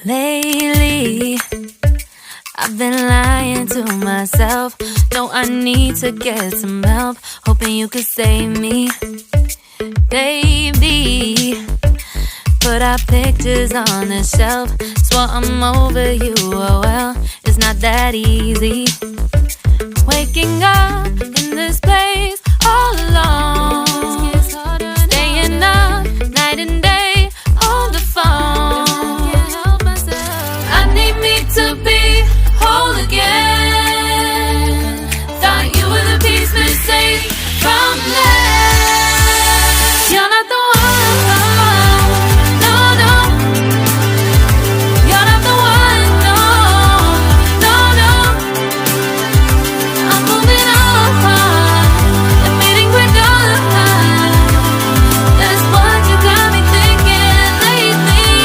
Lately, I've been lying to myself. No, I need to get some help. Hoping you could save me, baby. Put our pictures on the shelf. Swore I'm over you, oh well, it's not that easy. Waking up in this place all alone, staying up night and day on the phone. To be whole again. Thought you were the piece missing from left. You're not the one, no, no. You're not the one, no, no, no. I'm moving on and meeting we're done. That's what you got me thinking lately.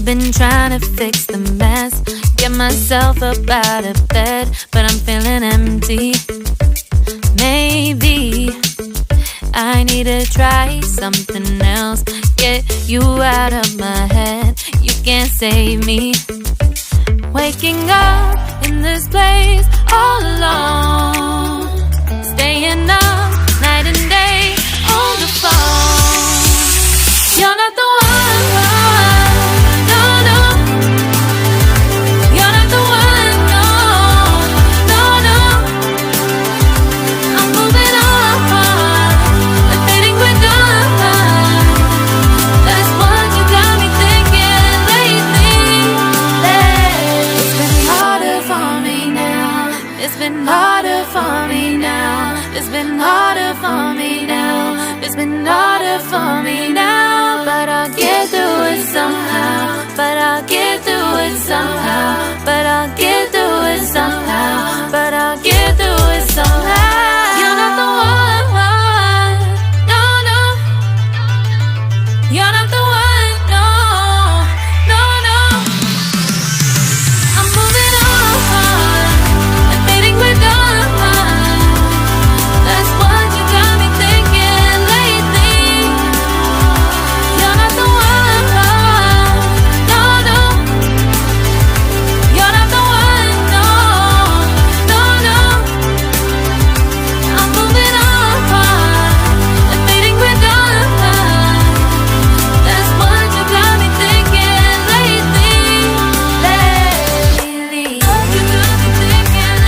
Been trying to fix the mess, get myself up out of bed, but I'm feeling empty. Maybe I need to try something else. Get you out of my head, you can't save me. Waking up in this place all alone, staying up night and day on the phone. You're not the one. It's been harder for me now. It's been harder for me now. It's been harder for me now. But I'll get through it somehow. But I'll get through it somehow. But I'll get through it somehow. But I'll get through it somehow. You're not the one. No, no. You're not the one. No, no, no. I'm moving on. We're done. That's what you got me thinking lately. You're not the one, no, no. You're not the one, no, no, no. I'm moving on and meeting we're done. That's what you got me thinking lately. What you got me thinking.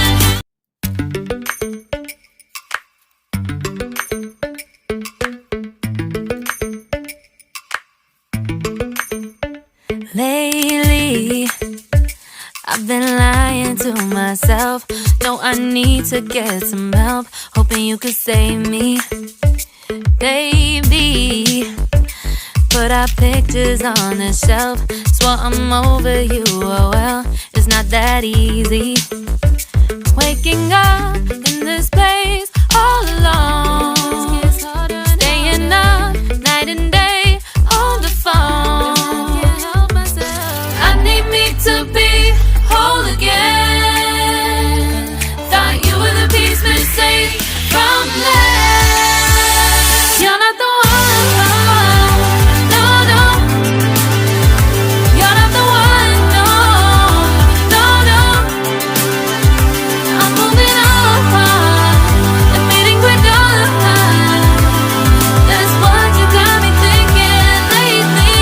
Lately, I've been lying to myself. No, I need to get some help. Hoping you could save me, baby. Put our pictures on the shelf. Swore I'm over you, oh well, it's not that easy. Waking up in this place all alone, staying up night and day on the phone. To be whole again. Thought you were the piece missing from left. You're not the one, no, no. You're not the one, no, no, no. I'm moving on and meeting we're done. That's what you got me thinking lately.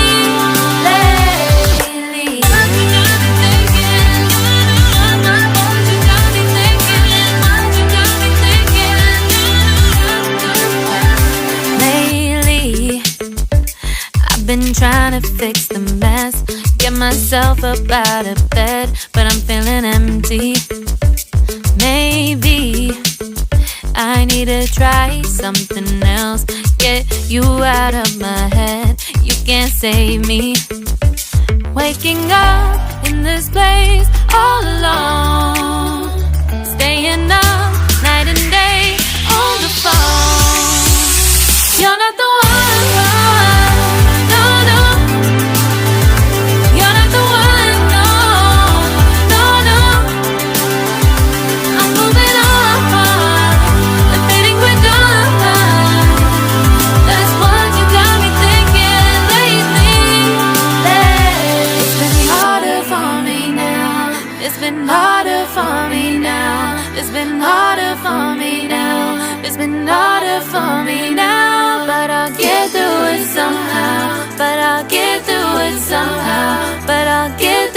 Been trying to fix the mess, get myself up out of bed, but I'm feeling empty. Maybe I need to try something else. Get you out of my head, you can't save me. Waking up in this been harder for me now. It's been harder for me now. It's been harder for me now. But I'll get through it somehow. But I'll get through it somehow. But I'll get